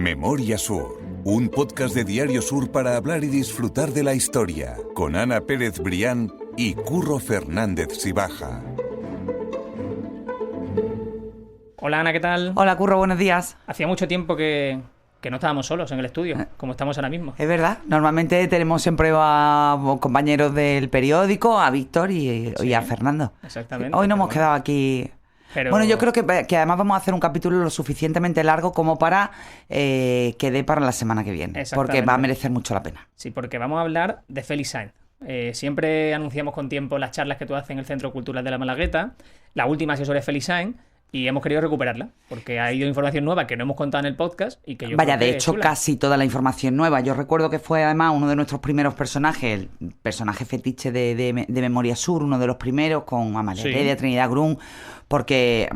Memoria Sur, un podcast de Diario Sur para hablar y disfrutar de la historia, con Ana Pérez Brián y Curro Fernández Sibaja. Hola Ana, ¿qué tal? Hola Curro, buenos días. Hacía mucho tiempo que no estábamos solos en el estudio, como estamos ahora mismo. Es verdad, normalmente tenemos siempre a compañeros del periódico, a Víctor y a Fernando. Exactamente. Hoy nos hemos quedado aquí. Bueno, yo creo que además vamos a hacer un capítulo lo suficientemente largo como para que dé para la semana que viene, porque va a merecer mucho la pena. Sí, porque vamos a hablar de Félix Sáenz. Siempre anunciamos con tiempo las charlas que tú haces en el Centro Cultural de la Malagueta. La última ha sido sobre Félix Sáenz y hemos querido recuperarla, porque ha ido información nueva que no hemos contado en el podcast y que yo Vaya, creo de que hecho, es chula. casi toda la información nueva. Yo recuerdo que fue además uno de nuestros primeros personajes, el personaje fetiche de Memoria Sur, uno de los primeros, con Amalia Heredia, Trinidad Grun, porque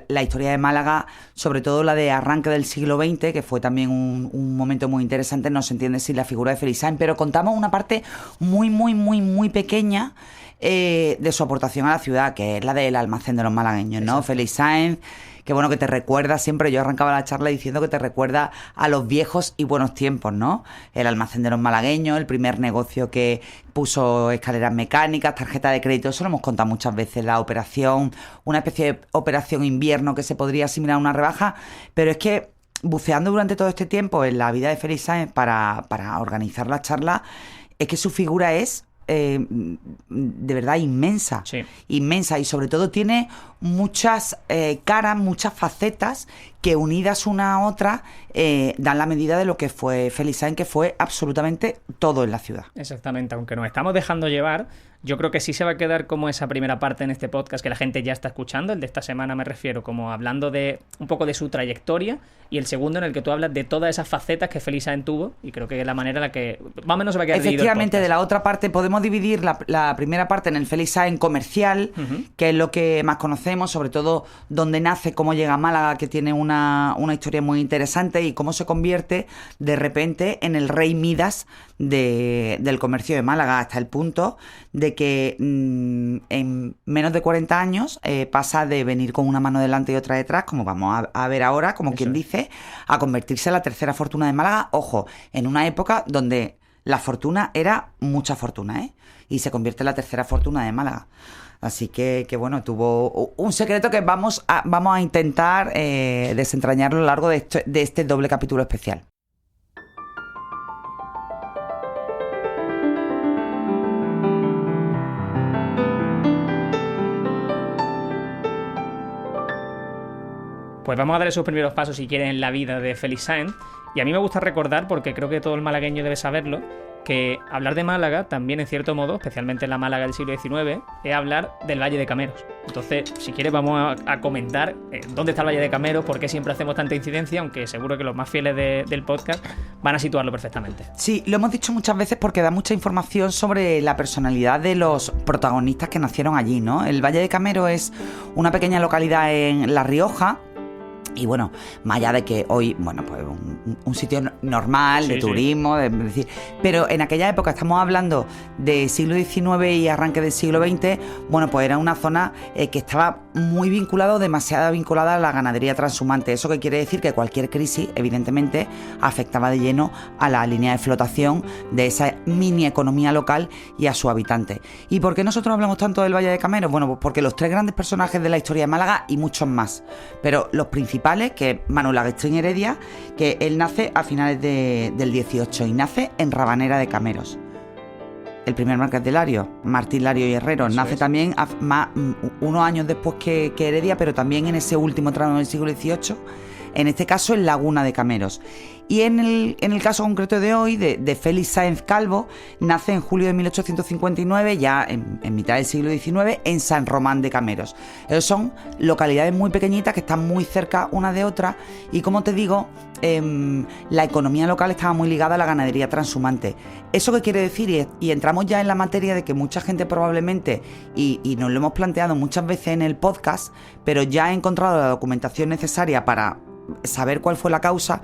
la historia de Málaga, sobre todo la de arranque del siglo XX, que fue también un momento muy interesante, no se entiende sin la figura de Félix Sáenz, pero contamos una parte muy pequeña de su aportación a la ciudad, que es la del almacén de los malagueños, ¿no? Félix Sáenz, que bueno, que te recuerda siempre, yo arrancaba la charla diciendo que te recuerda a los viejos y buenos tiempos, ¿no? El almacén de los malagueños, el primer negocio que puso escaleras mecánicas, tarjeta de crédito, eso lo hemos contado muchas veces, la operación, una especie de operación invierno que se podría asimilar a una rebaja, pero es que buceando durante todo este tiempo en la vida de Félix Sáenz para organizar la charla, es que su figura es de verdad inmensa, inmensa, y sobre todo tiene muchas caras, muchas facetas que unidas una a otra dan la medida de lo que fue Félix Sáenz, que fue absolutamente todo en la ciudad. Exactamente, aunque nos estamos dejando llevar, yo creo que sí se va a quedar como esa primera parte en este podcast que la gente ya está escuchando, el de esta semana me refiero, como hablando de un poco de su trayectoria, y el segundo en el que tú hablas de todas esas facetas que Félix Sáenz tuvo, y creo que es la manera en la que más o menos se va a quedar dividido el Efectivamente, podcast. de la otra parte podemos dividir la primera parte en el Félix Sáenz comercial, que es lo que más conocemos, sobre todo donde nace, cómo llega a Málaga, que tiene una historia muy interesante, y cómo se convierte de repente en el rey Midas del comercio de Málaga, hasta el punto de que en menos de 40 años pasa de venir con una mano delante y otra detrás, como vamos a ver ahora, como quien dice, a convertirse en la tercera fortuna de Málaga. Ojo, en una época donde la fortuna era mucha fortuna, y se convierte en la tercera fortuna de Málaga. Así que bueno, tuvo un secreto que vamos a intentar desentrañarlo a lo largo de este doble capítulo especial. Pues vamos a dar esos primeros pasos, si quieren, en la vida de Félix Sáenz. Y a mí me gusta recordar, porque creo que todo el malagueño debe saberlo, que hablar de Málaga también, en cierto modo, especialmente en la Málaga del siglo XIX, es hablar del Valle de Cameros. Entonces, si quieres, vamos a comentar dónde está el Valle de Cameros, por qué siempre hacemos tanta incidencia, aunque seguro que los más fieles del podcast van a situarlo perfectamente. Sí, lo hemos dicho muchas veces porque da mucha información sobre la personalidad de los protagonistas que nacieron allí, ¿no? El Valle de Cameros es una pequeña localidad en La Rioja. Y bueno, más allá de que hoy, bueno, pues un sitio normal, de turismo, es decir, pero en aquella época, estamos hablando de siglo XIX y arranque del siglo XX, bueno, pues era una zona que estaba muy vinculada, demasiado vinculada a la ganadería transhumante. ¿Eso qué quiere decir? Que cualquier crisis, evidentemente, afectaba de lleno a la línea de flotación de esa mini economía local y a sus habitantes. ¿Y por qué nosotros hablamos tanto del Valle de Cameros? Bueno, pues porque los tres grandes personajes de la historia de Málaga y muchos más, pero los principales, que es Manuel Agustín Heredia, que él nace a finales del 18 y nace en Rabanera de Cameros. El primer marqués de Lario, Martín Lario y Herrero, nace también unos años después que Heredia, pero también en ese último tramo del siglo XVIII, en este caso en Laguna de Cameros. Y en el caso concreto de hoy, de Félix Sáenz Calvo, nace en julio de 1859, ya en mitad del siglo XIX, en San Román de Cameros. Esos son localidades muy pequeñitas que están muy cerca una de otra, y como te digo, la economía local estaba muy ligada a la ganadería transhumante. ¿Eso qué quiere decir? Y entramos ya en la materia de que mucha gente probablemente, y nos lo hemos planteado muchas veces en el podcast, pero ya ha encontrado la documentación necesaria para saber cuál fue la causa.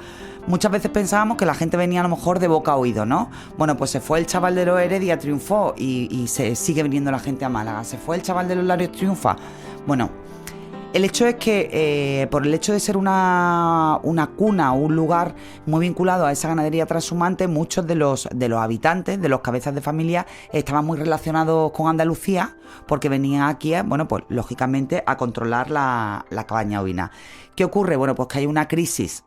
Muchas veces pensábamos que la gente venía a lo mejor de boca a oído, ¿no? Bueno, pues se fue el chaval de los Heredia, triunfó, y se sigue viniendo la gente a Málaga. Se fue el chaval de los Larios, triunfa. Bueno, El hecho es que por el hecho de ser una cuna o un lugar muy vinculado a esa ganadería transhumante, muchos de los habitantes, de los cabezas de familia, estaban muy relacionados con Andalucía porque venían aquí, bueno, pues lógicamente a controlar la cabaña ovina. ¿Qué ocurre? Bueno, pues que hay una crisis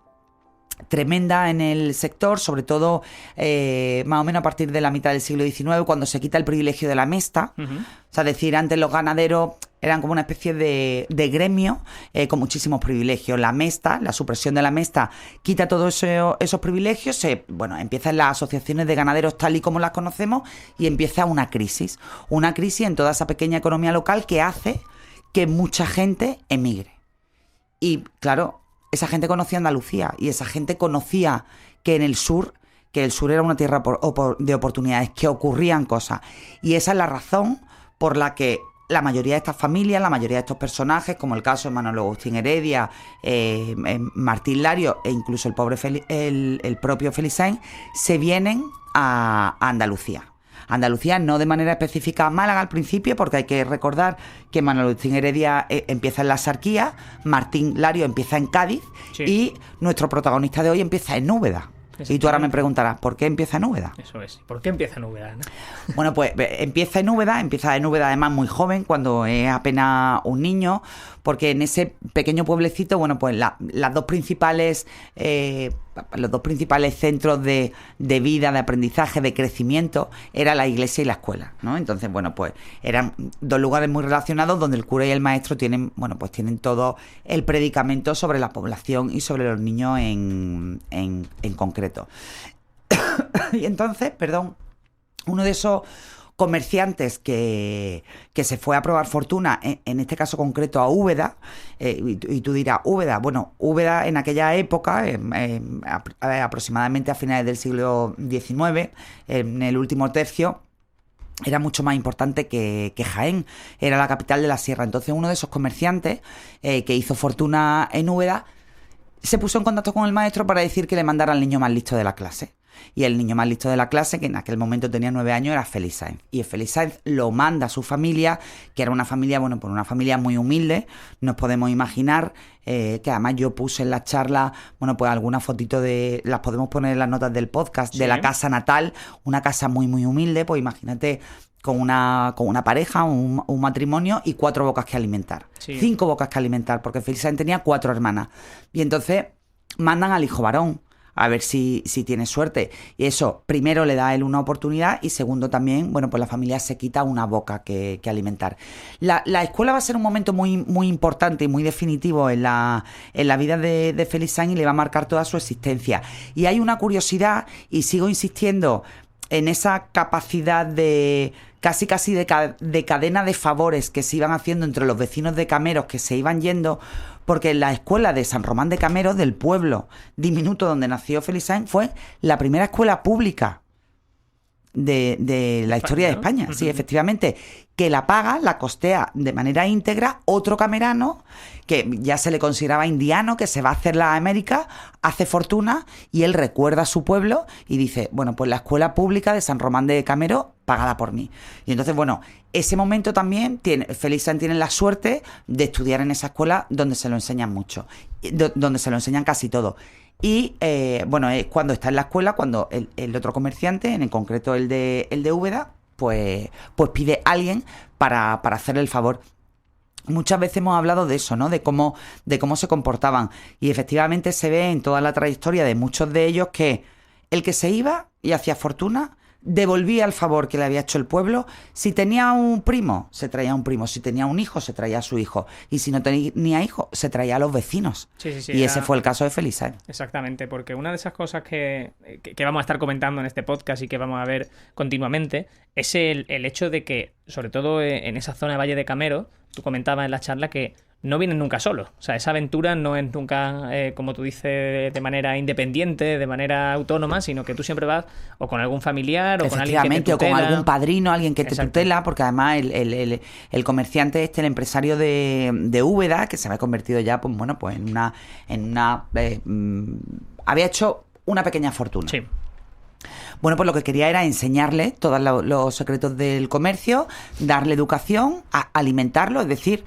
tremenda en el sector, sobre todo más o menos a partir de la mitad del siglo XIX, cuando se quita el privilegio de la mesta. Uh-huh. O sea, es decir, antes los ganaderos eran como una especie de gremio con muchísimos privilegios. La mesta, la supresión de la mesta, quita todos esos privilegios. Empiezan las asociaciones de ganaderos tal y como las conocemos y empieza una crisis en toda esa pequeña economía local que hace que mucha gente emigre. Y claro, esa gente conocía Andalucía y esa gente conocía que el sur era una tierra de oportunidades, que ocurrían cosas. Y esa es la razón por la que la mayoría de estas familias, la mayoría de estos personajes, como el caso de Manuel Agustín Heredia, Martín Lario e incluso el propio Felip Sainz, se vienen a Andalucía. Andalucía, no de manera específica a Málaga al principio, porque hay que recordar que Manuel Agustín Heredia empieza en la Axarquía, Martín Lario empieza en Cádiz, sí, y nuestro protagonista de hoy empieza en Úbeda. Y tú ahora me preguntarás, ¿por qué empieza en Úbeda? Eso es. ¿Por qué empieza en Úbeda, no? Bueno, pues empieza en Úbeda además muy joven, cuando es apenas un niño, porque en ese pequeño pueblecito, bueno, pues los dos principales centros de vida, de aprendizaje, de crecimiento, era la iglesia y la escuela, ¿no? Entonces, bueno, pues eran dos lugares muy relacionados donde el cura y el maestro tienen todo el predicamento sobre la población y sobre los niños en concreto. Y entonces, uno de esos comerciantes que se fue a probar fortuna, en este caso concreto a Úbeda, y tú dirás, Úbeda, bueno, Úbeda en aquella época, aproximadamente a finales del siglo XIX, en el último tercio, era mucho más importante que Jaén, era la capital de la sierra. Entonces uno de esos comerciantes que hizo fortuna en Úbeda se puso en contacto con el maestro para decir que le mandara al niño más listo de la clase. Y el niño más listo de la clase, que en aquel momento tenía 9 años, era Felip Sainz. Y Felip Sainz lo manda a su familia, que era una familia, bueno, pues una familia muy humilde. Nos podemos imaginar que además yo puse en la charla, bueno, pues algunas fotitos las podemos poner en las notas del podcast, sí, de la casa natal, una casa muy, muy humilde. Pues imagínate, con una pareja, un matrimonio y 4 bocas que alimentar. Sí. 5 bocas que alimentar, porque Felip Sainz tenía 4 hermanas. Y entonces mandan al hijo varón a ver si tiene suerte. Y eso, primero le da a él una oportunidad y segundo también, bueno, pues la familia se quita una boca que alimentar. La escuela va a ser un momento muy, muy importante y muy definitivo en la vida de Felip Sainz y le va a marcar toda su existencia. Y hay una curiosidad, y sigo insistiendo en esa capacidad de casi de cadena de favores que se iban haciendo entre los vecinos de Cameros que se iban yendo, porque la escuela de San Román de Cameros, del pueblo diminuto donde nació Felip Sainz, fue la primera escuela pública de la historia de España. Sí, efectivamente, que la costea de manera íntegra otro camerano que ya se le consideraba indiano, que se va a hacer la América, hace fortuna y él recuerda a su pueblo y dice, bueno, pues la escuela pública de San Román de Cameros pagada por mí. Y entonces, bueno, ese momento también Felip Sainz tiene la suerte de estudiar en esa escuela donde se lo enseñan mucho, donde se lo enseñan casi todo. Y bueno, es cuando está en la escuela, cuando el otro comerciante, en concreto el de Úbeda, pues pide a alguien para hacerle el favor. Muchas veces hemos hablado de eso, ¿no? De cómo se comportaban. Y efectivamente se ve en toda la trayectoria de muchos de ellos que el que se iba y hacía fortuna devolvía el favor que le había hecho el pueblo. Si tenía un primo, se traía a un primo. Si tenía un hijo, se traía a su hijo. Y si no tenía hijo, se traía a los vecinos. Sí, y ese fue el caso de Felip Sainz. Exactamente, porque una de esas cosas que vamos a estar comentando en este podcast y que vamos a ver continuamente es el hecho de que, sobre todo en esa zona de Valle de Cameros, tú comentabas en la charla que no vienen nunca solos. O sea, esa aventura no es nunca, como tú dices, de manera independiente, de manera autónoma, sino que tú siempre vas o con algún familiar o con alguien que te tutela. O con algún padrino, alguien que te tutela, porque además el comerciante el empresario de Úbeda, que se había convertido ya, pues bueno, pues había hecho una pequeña fortuna. Sí. Bueno, pues lo que quería era enseñarle todos los secretos del comercio, darle educación, alimentarlo, es decir,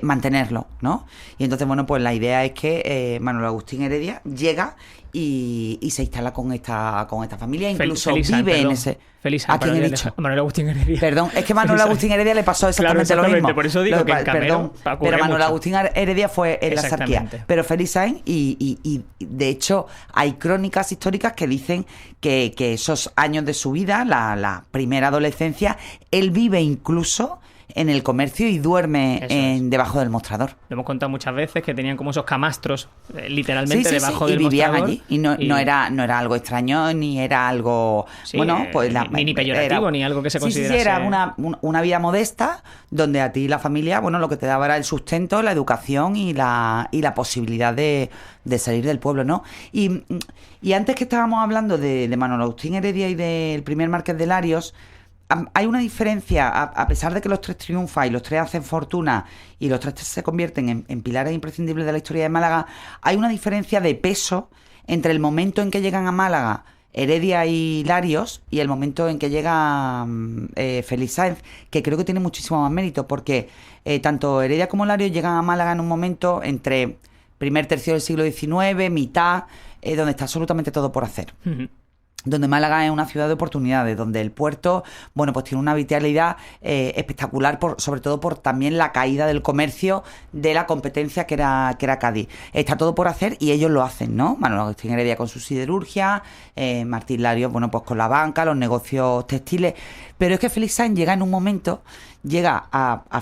mantenerlo, ¿no? Y entonces, bueno, pues la idea es que Manuel Agustín Heredia llega y se instala con esta familia, incluso vive en ese... Feliz ¿A quién he dicho? Manuel Agustín Heredia. Perdón, es que Manuel Agustín Heredia le pasó exactamente lo mismo. Por eso digo que en Camero pero Manuel Agustín Heredia fue en la Exactamente. Sarquía. Pero Félix Sáenz, y de hecho hay crónicas históricas que dicen que esos años de su vida, la primera adolescencia, él vive incluso en el comercio y duerme debajo del mostrador. Lo hemos contado muchas veces que tenían como esos camastros literalmente debajo y del vivían mostrador. allí y no era algo extraño ni era algo pues ni peyorativo ni algo que se considerase. Sí, era una vida modesta donde a ti la familia, bueno, lo que te daba era el sustento, la educación y la posibilidad de salir del pueblo, ¿no? Y antes que estábamos hablando de Manuel Agustín Heredia y del primer Marqués de Larios, hay una diferencia, a pesar de que los tres triunfan y los tres hacen fortuna y los tres se convierten en pilares imprescindibles de la historia de Málaga, hay una diferencia de peso entre el momento en que llegan a Málaga Heredia y Larios y el momento en que llega Félix Sáenz, que creo que tiene muchísimo más mérito, porque tanto Heredia como Larios llegan a Málaga en un momento entre primer tercio del siglo XIX, mitad, donde está absolutamente todo por hacer. Uh-huh. Donde Málaga es una ciudad de oportunidades, donde el puerto, bueno, pues tiene una vitalidad espectacular, sobre todo por también la caída del comercio de la competencia que era Cádiz. Está todo por hacer y ellos lo hacen, ¿no? Manuel Agustín Heredia con su siderurgia, Martín Larios, bueno, pues con la banca, los negocios textiles. Pero es que Félix Sáenz llega en un momento, llega a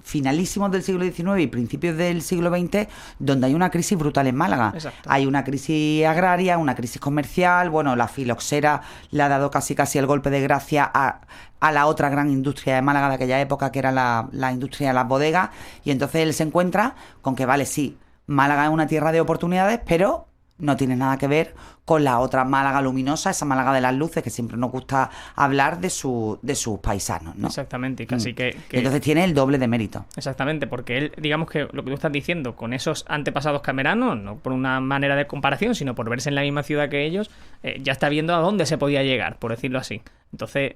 finalísimos del siglo XIX y principios del siglo XX, donde hay una crisis brutal en Málaga. Exacto. Hay una crisis agraria, una crisis comercial, bueno, la filoxera le ha dado casi el golpe de gracia a la otra gran industria de Málaga de aquella época, que era la industria de las bodegas, y entonces él se encuentra con que, vale, sí, Málaga es una tierra de oportunidades, pero no tiene nada que ver con la otra Málaga luminosa, esa Málaga de las luces que siempre nos gusta hablar de sus paisanos, ¿no? Exactamente, y casi que... Entonces tiene el doble de mérito. Exactamente, porque él, digamos que lo que tú estás diciendo, con esos antepasados cameranos, no por una manera de comparación, sino por verse en la misma ciudad que ellos, ya está viendo a dónde se podía llegar, por decirlo así. Entonces,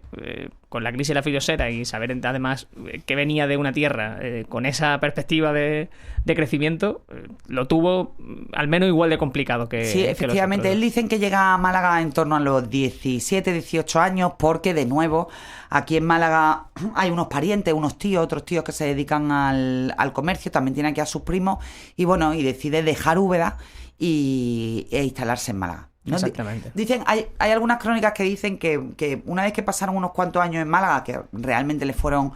con la crisis de la filoxera y saber además que venía de una tierra con esa perspectiva de crecimiento, lo tuvo al menos igual de complicado que... Sí, efectivamente, que él dicen que llega a Málaga en torno a los 17, 18 años, porque de nuevo aquí en Málaga hay unos parientes, unos tíos, otros tíos que se dedican al comercio, también tiene aquí a sus primos, y bueno, y decide dejar Úbeda e instalarse en Málaga, ¿no? Exactamente. Dicen, hay algunas crónicas que dicen que una vez que pasaron unos cuantos años en Málaga, que realmente le fueron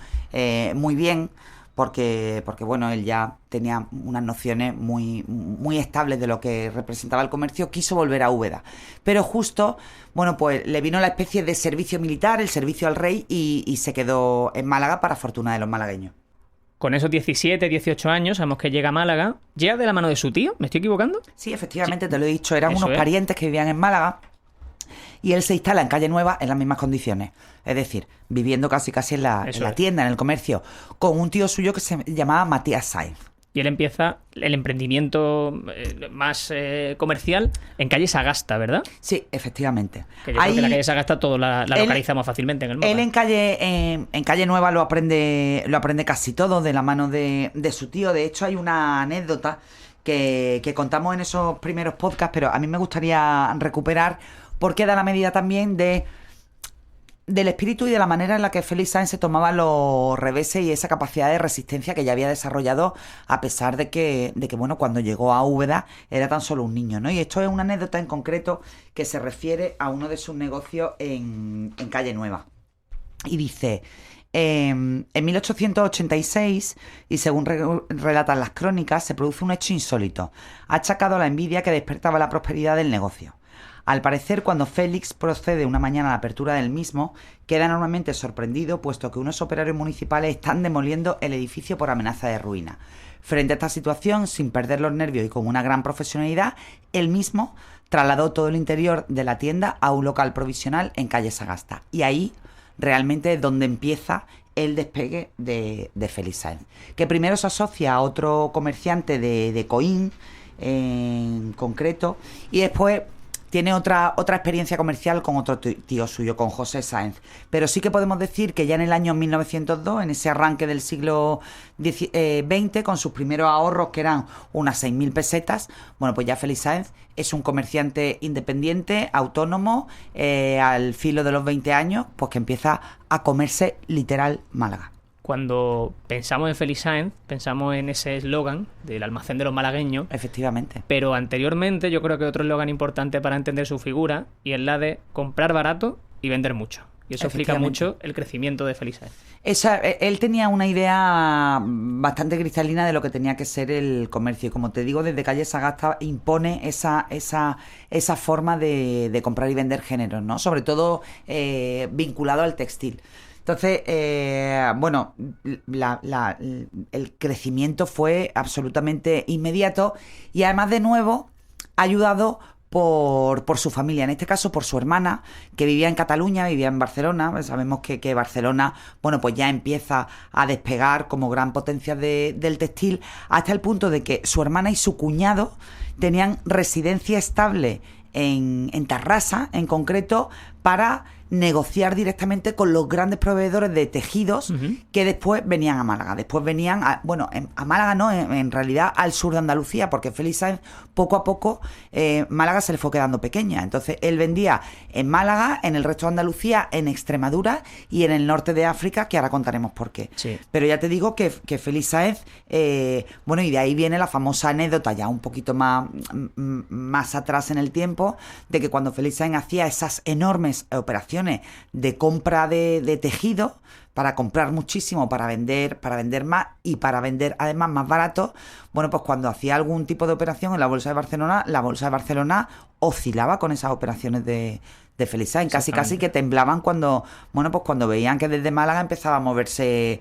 muy bien, porque bueno, él ya tenía unas nociones muy, muy estables de lo que representaba el comercio, quiso volver a Úbeda. Pero justo, bueno, pues le vino la especie de servicio militar, el servicio al rey, y se quedó en Málaga para fortuna de los malagueños. Con esos 17, 18 años, sabemos que llega a Málaga. ¿Llega de la mano de su tío? ¿Me estoy equivocando? Sí, efectivamente, sí. Te lo he dicho. Eran Eso unos parientes que vivían en Málaga y él se instala en Calle Nueva en las mismas condiciones. Es decir, viviendo casi en la tienda, en el comercio, con un tío suyo que se llamaba Matías Sáenz. Y él empieza el emprendimiento más comercial en calle Sagasta, ¿verdad? Sí, efectivamente. Que yo creo que la calle Sagasta todo la localizamos fácilmente en el mapa. Él en calle Nueva lo aprende casi todo de la mano de su tío. De hecho, hay una anécdota que contamos en esos primeros podcasts, pero a mí me gustaría recuperar porque da la medida también del espíritu y de la manera en la que Félix Sáenz se tomaba los reveses y esa capacidad de resistencia que ya había desarrollado, a pesar de que bueno, cuando llegó a Úbeda era tan solo un niño, ¿no? Y esto es una anécdota en concreto que se refiere a uno de sus negocios en Calle Nueva. Y dice: en 1886, y según relatan las crónicas, se produce un hecho insólito, achacado a la envidia que despertaba la prosperidad del negocio. Al parecer, cuando Félix procede una mañana a la apertura del mismo, queda enormemente sorprendido, puesto que unos operarios municipales están demoliendo el edificio por amenaza de ruina. Frente a esta situación, sin perder los nervios y con una gran profesionalidad, él mismo trasladó todo el interior de la tienda a un local provisional en calle Sagasta. Y ahí realmente es donde empieza el despegue de Félix Sáenz, que primero se asocia a otro comerciante de Coín, en concreto, y después tiene otra experiencia comercial con otro tío suyo, con José Sáenz. Pero sí que podemos decir que ya en el año 1902, en ese arranque del siglo XX, con sus primeros ahorros, que eran unas 6.000 pesetas, bueno, pues ya Félix Sáenz es un comerciante independiente, autónomo, al filo de los 20 años, pues que empieza a comerse literal Málaga. Cuando pensamos en Félix Sáenz, pensamos en ese eslogan del almacén de los malagueños. Efectivamente. Pero anteriormente yo creo que otro eslogan importante para entender su figura, y es la de comprar barato y vender mucho. Y eso explica mucho el crecimiento de Félix Sáenz. Él tenía una idea bastante cristalina de lo que tenía que ser el comercio. Y como te digo, desde Calle Sagasta impone esa forma de comprar y vender géneros, ¿no? Sobre todo vinculado al textil. Entonces, bueno, el crecimiento fue absolutamente inmediato y además, de nuevo, ayudado por su familia, en este caso por su hermana, que vivía en Cataluña, vivía en Barcelona. Sabemos que Barcelona, bueno, pues ya empieza a despegar como gran potencia del textil, hasta el punto de que su hermana y su cuñado tenían residencia estable en Tarrasa, en concreto, para negociar directamente con los grandes proveedores de tejidos que después venían a Málaga. Después venían a Málaga no, en realidad al sur de Andalucía, porque Félix Sáenz, poco a poco, Málaga se le fue quedando pequeña. Entonces él vendía en Málaga, en el resto de Andalucía, en Extremadura y en el norte de África, que ahora contaremos por qué. Sí. Pero ya te digo que Félix Sáenz, bueno, y de ahí viene la famosa anécdota, ya un poquito más atrás en el tiempo, de que cuando Félix Sáenz hacía esas enormes operaciones de compra de tejido, para comprar muchísimo, para vender más y para vender además más barato, bueno, pues cuando hacía algún tipo de operación en la Bolsa de Barcelona, la Bolsa de Barcelona oscilaba con esas operaciones de Félix Sáenz, casi que temblaban cuando veían que desde Málaga empezaba a moverse,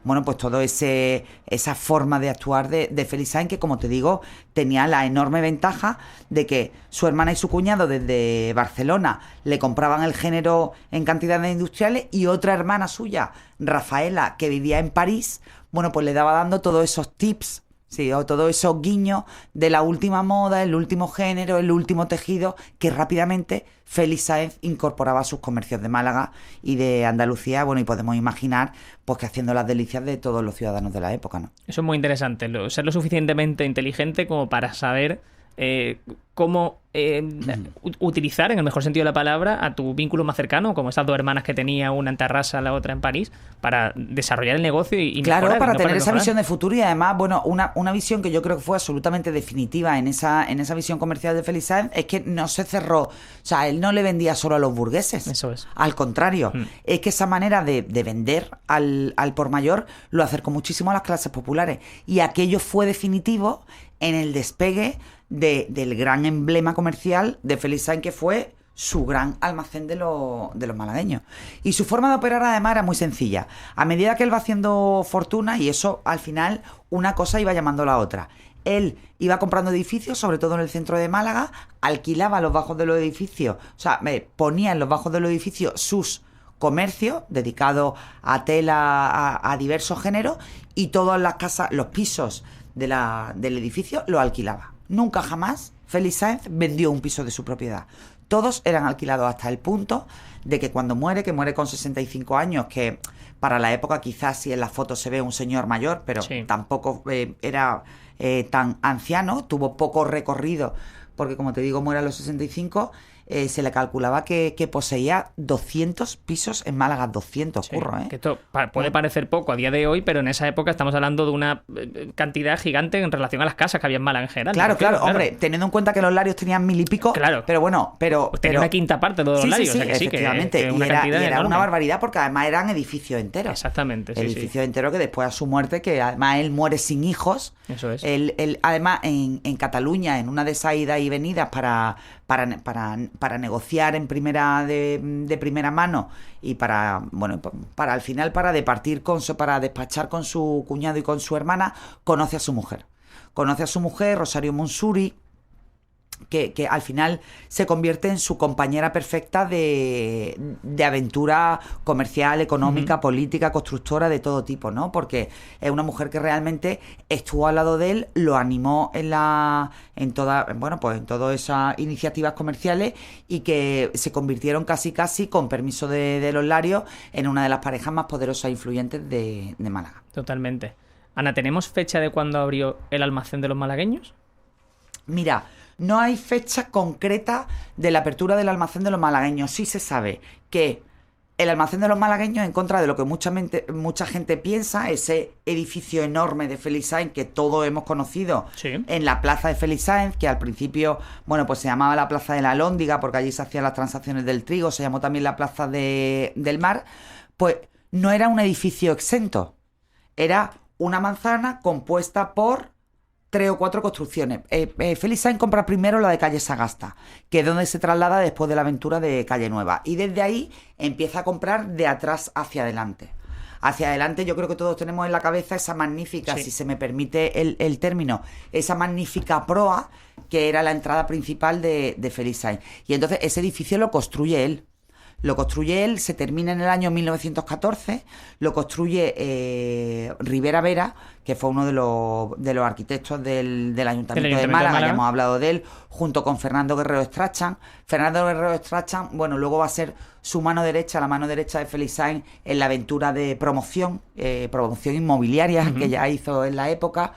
bueno, pues todo esa forma de actuar de Félix Sáenz, que, como te digo, tenía la enorme ventaja de que su hermana y su cuñado desde Barcelona le compraban el género en cantidades industriales, y otra hermana suya, Rafaela, que vivía en París, bueno, pues le daba dando todos esos tips, sí, o todos esos guiños de la última moda, el último género, el último tejido, que rápidamente Félix Sáenz incorporaba a sus comercios de Málaga y de Andalucía. Bueno, y podemos imaginar pues que haciendo las delicias de todos los ciudadanos de la época, ¿no? Eso es muy interesante, ser lo suficientemente inteligente como para saber cómo utilizar, en el mejor sentido de la palabra, a tu vínculo más cercano, como esas dos hermanas que tenía, una en Tarrasa, la otra en París, para desarrollar el negocio y claro, mejorar, para tener esa visión de futuro. Y además, bueno, una visión que yo creo que fue absolutamente definitiva en esa visión comercial de Félix Sáenz, es que no se cerró, o sea, él no le vendía solo a los burgueses. Eso es. Al contrario, es que esa manera de vender al por mayor lo acercó muchísimo a las clases populares, y aquello fue definitivo en el despegue del gran emblema comercial de Félix Sáenz, que fue su gran almacén de los malagueños. Y su forma de operar además era muy sencilla. A medida que él va haciendo fortuna, y eso al final una cosa iba llamando a la otra, él iba comprando edificios, sobre todo en el centro de Málaga, alquilaba los bajos de los edificios, o sea, ponía en los bajos de los edificios sus comercios dedicados a tela, a diversos géneros, y todas las casas, los pisos del edificio los alquilaba. Nunca jamás Félix Sáenz vendió un piso de su propiedad. Todos eran alquilados, hasta el punto de que cuando muere, con 65 años, que para la época quizás si en la foto se ve un señor mayor, pero sí, tampoco era tan anciano, tuvo poco recorrido, porque como te digo, muere a los 65, se le calculaba que poseía 200 pisos en Málaga, 200, sí, curro, ¿eh? Que esto puede parecer poco a día de hoy, pero en esa época estamos hablando de una cantidad gigante en relación a las casas que había en Málaga en general. Claro, hombre, teniendo en cuenta que los larios tenían 1000 y pico, claro, pero bueno, pero tenía una quinta parte de todos los larios, sí, o sea que efectivamente, que una y cantidad era enorme. Una barbaridad, porque además eran edificios enteros. Exactamente, sí, edificios enteros, que después a su muerte, que además él muere sin hijos. Eso es. Él además en Cataluña, en una de esas idas y venidas para negociar de primera mano, y para al final para despachar con su cuñado y con su hermana, conoce a su mujer, Rosario Monsuri, que al final se convierte en su compañera perfecta de aventura comercial, económica, política, constructora, de todo tipo, ¿no? Porque es una mujer que realmente estuvo al lado de él, lo animó en todas esas iniciativas comerciales, y que se convirtieron casi, con permiso de los Larios, en una de las parejas más poderosas e influyentes de Málaga. Totalmente. Ana, ¿tenemos fecha de cuándo abrió el almacén de los malagueños? Mira, no hay fecha concreta de la apertura del almacén de los malagueños. Sí se sabe que el almacén de los malagueños, en contra de lo que mucha gente piensa, ese edificio enorme de Félix Sáenz que todos hemos conocido, sí, en la plaza de Félix Sáenz, que al principio, bueno, pues se llamaba la plaza de la Alhóndiga porque allí se hacían las transacciones del trigo, se llamó también la plaza del Mar, pues no era un edificio exento, era una manzana compuesta por 3 o 4 construcciones. Félix Sáenz compra primero la de calle Sagasta, que es donde se traslada después de la aventura de Calle Nueva, y desde ahí empieza a comprar de atrás hacia adelante. Hacia adelante, yo creo que todos tenemos en la cabeza esa magnífica, sí, si se me permite el término, esa magnífica proa que era la entrada principal de Félix Sáenz. Y entonces ese edificio lo construye él. Se termina en el año 1914, lo construye Rivera Vera, que fue uno de los arquitectos del Ayuntamiento de Málaga, ya hemos hablado de él, junto con Fernando Guerrero Strachan. Fernando Guerrero Strachan, bueno, luego va a ser su mano derecha, la mano derecha de Félix Sáenz en la aventura de promoción inmobiliaria que ya hizo en la época.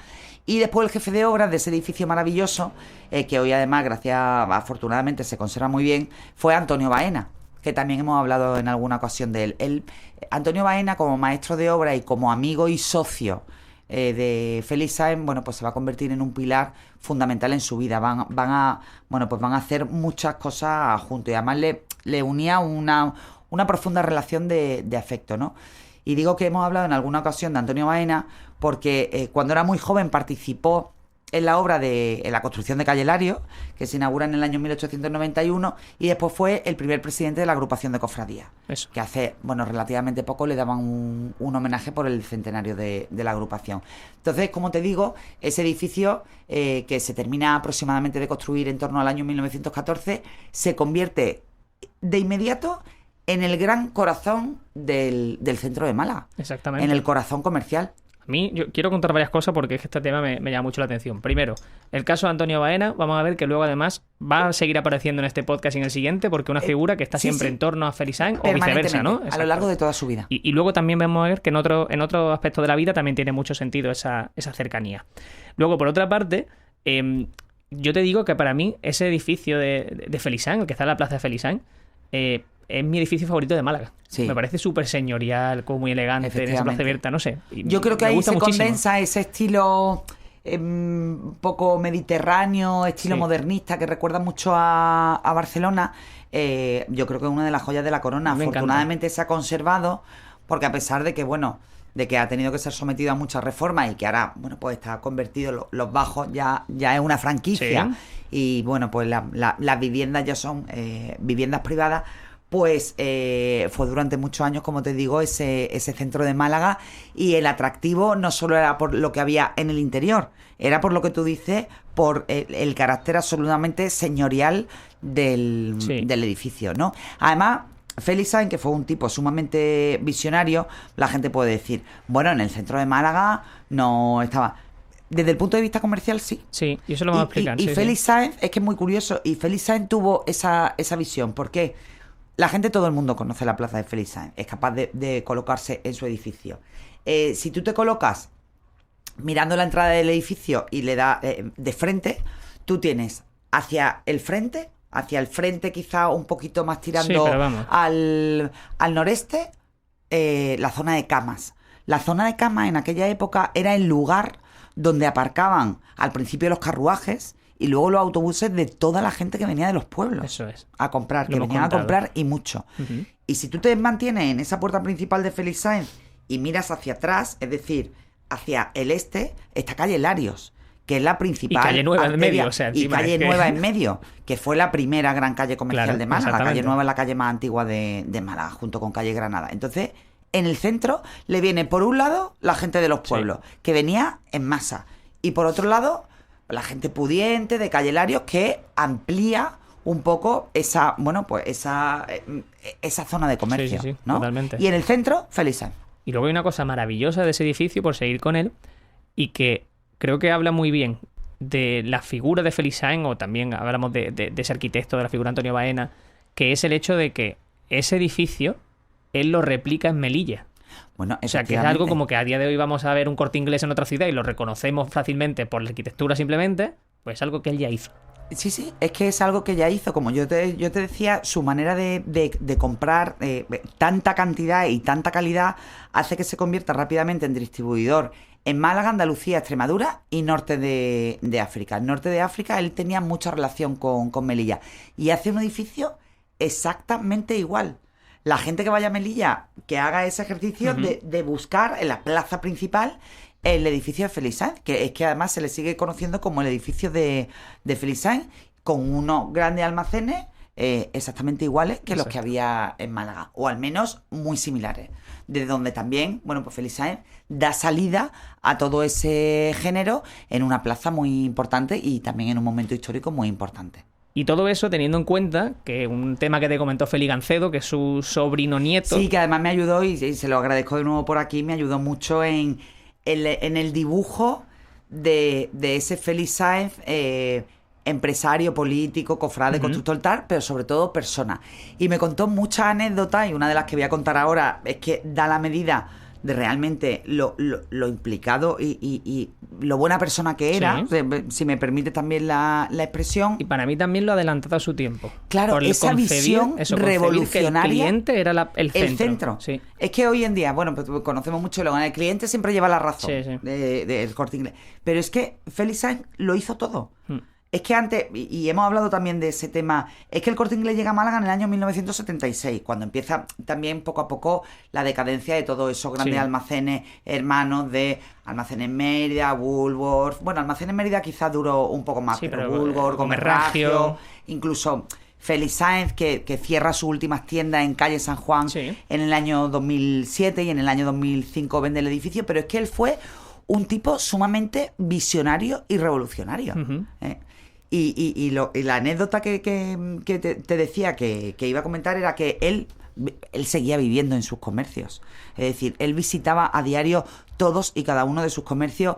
Y después el jefe de obras de ese edificio maravilloso, que hoy además, afortunadamente, se conserva muy bien, fue Antonio Baena, que también hemos hablado en alguna ocasión de él. Antonio Baena, como maestro de obra y como amigo y socio de Félix Sáenz, bueno, pues se va a convertir en un pilar fundamental en su vida. Van a hacer muchas cosas juntos, y además le unía una profunda relación de afecto, ¿no? Y digo que hemos hablado en alguna ocasión de Antonio Baena porque cuando era muy joven participó en la obra en la construcción de Calle Larios, que se inaugura en el año 1891, y después fue el primer presidente de la agrupación de cofradías. Eso. Que hace, relativamente poco le daban un homenaje por el centenario de la agrupación. Entonces, como te digo, ese edificio que se termina aproximadamente de construir en torno al año 1914, se convierte de inmediato en el gran corazón del centro de Málaga. Exactamente. En el corazón comercial. A mí, yo quiero contar varias cosas porque es que este tema me llama mucho la atención. Primero, el caso de Antonio Baena, vamos a ver que luego además va a seguir apareciendo en este podcast y en el siguiente, porque es una figura que está siempre en torno a Félix Sáenz, o viceversa, ¿no? A lo largo de toda su vida. Y luego también vamos a ver que en otro aspecto de la vida también tiene mucho sentido esa cercanía. Luego, por otra parte, yo te digo que para mí ese edificio de Félix Sáenz, el que está en la plaza de Félix Sáenz, es mi edificio favorito de Málaga. Sí. Me parece súper señorial, como muy elegante, en esa plaza abierta, no sé. Yo creo que ahí se condensa ese estilo un poco mediterráneo, estilo modernista, que recuerda mucho a Barcelona. Yo creo que es una de las joyas de la corona. Afortunadamente se ha conservado, porque a pesar de que, de que ha tenido que ser sometido a muchas reformas y que ahora, pues está convertido, los bajos ya es una franquicia. Sí. Y pues las viviendas ya son viviendas privadas. Pues fue durante muchos años, como te digo, ese centro de Málaga, y el atractivo no solo era por lo que había en el interior, era por lo que tú dices, por el carácter absolutamente señorial del edificio, ¿no? Además, Félix Sáenz, que fue un tipo sumamente visionario, la gente puede decir, en el centro de Málaga no estaba. Desde el punto de vista comercial, sí. Sí, y eso lo vamos a explicar. Y Félix Sáenz, es que es muy curioso, y Félix Sáenz tuvo esa visión. ¿Por qué? La gente, todo el mundo conoce la plaza de Félix Sáenz, es capaz de colocarse en su edificio. Si tú te colocas mirando la entrada del edificio y le das de frente, tú tienes hacia el frente quizá un poquito más tirando al noreste, la zona de camas. La zona de camas en aquella época era el lugar donde aparcaban al principio los carruajes y luego los autobuses de toda la gente que venía de los pueblos. Eso es. A comprar, que venían a comprar y mucho. Uh-huh. Y si tú te mantienes en esa puerta principal de Félix Sáenz y miras hacia atrás, es decir, hacia el este, está Calle Larios, que es la principal. Y Calle Nueva en medio. Y Calle Nueva en medio, que fue la primera gran calle comercial de Málaga. Calle Nueva es la calle más antigua de Málaga, junto con Calle Granada. Entonces, en el centro le viene, por un lado, la gente de los pueblos, que venía en masa. Y por otro lado, la gente pudiente de Calle Larios, que amplía un poco esa zona de comercio, sí, ¿no? Totalmente. Y en el centro, Félix Sáenz. Y luego hay una cosa maravillosa de ese edificio, por seguir con él, y que creo que habla muy bien de la figura de Félix Sáenz, o también hablamos de ese arquitecto, de la figura de Antonio Baena, que es el hecho de que ese edificio él lo replica en Melilla. Bueno, o sea, que es algo como que a día de hoy vamos a ver un Corte Inglés en otra ciudad y lo reconocemos fácilmente por la arquitectura simplemente, pues es algo que él ya hizo. Sí, es que es algo que ya hizo. Como yo te decía, su manera de comprar tanta cantidad y tanta calidad hace que se convierta rápidamente en distribuidor en Málaga, Andalucía, Extremadura y norte de África. El norte de África él tenía mucha relación con Melilla y hace un edificio exactamente igual. La gente que vaya a Melilla, que haga ese ejercicio de buscar en la plaza principal el edificio de Félix Sáenz, que es que además se le sigue conociendo como el edificio de Félix Sáenz, con unos grandes almacenes exactamente iguales que los que había en Málaga, o al menos muy similares, desde donde también, bueno, pues Félix Sáenz da salida a todo ese género en una plaza muy importante y también en un momento histórico muy importante. Y todo eso teniendo en cuenta que un tema que te comentó Félix Gancedo, que es su sobrino nieto. Sí, que además me ayudó, y se lo agradezco de nuevo por aquí, me ayudó mucho en el dibujo de ese Félix Sáenz, empresario, político, cofrade, constructor tal, pero sobre todo persona. Y me contó muchas anécdotas, y una de las que voy a contar ahora es que da la medida de realmente lo implicado y lo buena persona que era, sí. Si me permite también la expresión. Y para mí también lo ha adelantado a su tiempo. Claro, esa visión revolucionaria. Que el cliente era el centro. El centro. Sí. Es que hoy en día, bueno, pues conocemos mucho el cliente siempre lleva la razón sí. del Corte Inglés. Pero es que Félix Sáenz lo hizo todo. Es que antes, y hemos hablado también de ese tema, es que el Corte Inglés llega a Málaga en el año 1976, cuando empieza también poco a poco la decadencia de todos esos grandes almacenes hermanos de Almacenes Mérida, Woolworth. Bueno, Almacenes Mérida quizás duró un poco más, pero Woolworth, Comerragio, incluso Félix Sáenz, que cierra sus últimas tiendas en calle San Juan en el año 2007 y en el año 2005 vende el edificio, pero es que él fue un tipo sumamente visionario y revolucionario. Y la anécdota que te decía que iba a comentar era que él seguía viviendo en sus comercios. Es decir, él visitaba a diario todos y cada uno de sus comercios,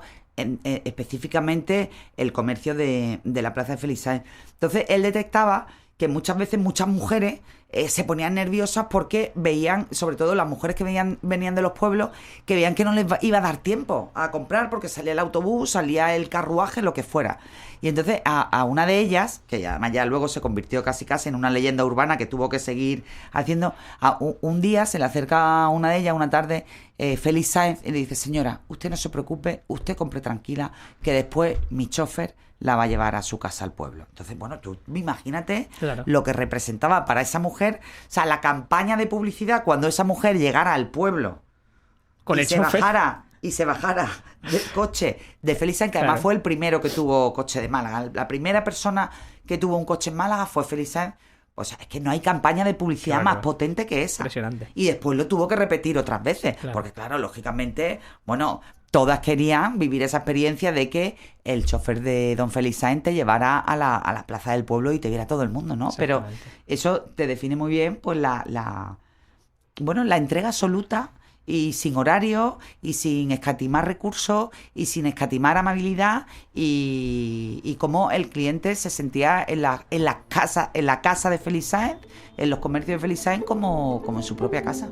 específicamente el comercio de la Plaza de Félix Sáenz. Entonces, él detectaba que muchas veces muchas mujeres se ponían nerviosas porque veían, sobre todo las mujeres que venían de los pueblos, que veían que no les iba a dar tiempo a comprar porque salía el autobús, salía el carruaje, lo que fuera. Y entonces a una de ellas, que además ya luego se convirtió casi en una leyenda urbana que tuvo que seguir haciendo, un día se le acerca a una de ellas, una tarde, Félix Sáenz, y le dice: señora, usted no se preocupe, usted compre tranquila, que después mi chofer la va a llevar a su casa al pueblo. Entonces, bueno, tú imagínate lo que representaba para esa mujer, o sea, la campaña de publicidad cuando esa mujer llegara al pueblo con el chofer y se bajara del coche de Félix Sáenz, que además fue el primero que tuvo coche de Málaga. La primera persona que tuvo un coche en Málaga fue Félix Sáenz. O sea, es que no hay campaña de publicidad más potente que esa. Impresionante. Y después lo tuvo que repetir otras veces. Porque, claro, lógicamente, bueno, todas querían vivir esa experiencia de que el chofer de don Félix Sáenz te llevara a la plaza del pueblo y te viera todo el mundo, ¿no? Pero eso te define muy bien, pues, la entrega absoluta y sin horario y sin escatimar recursos y sin escatimar amabilidad y cómo el cliente se sentía en la casa de Félix Sáenz, en los comercios de Félix Sáenz como en su propia casa.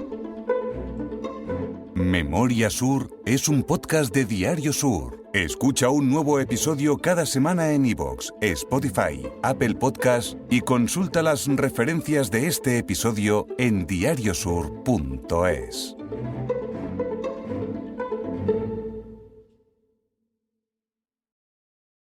Memoria Sur es un podcast de Diario Sur. Escucha un nuevo episodio cada semana en iVoox, Spotify, Apple Podcasts y consulta las referencias de este episodio en diariosur.es.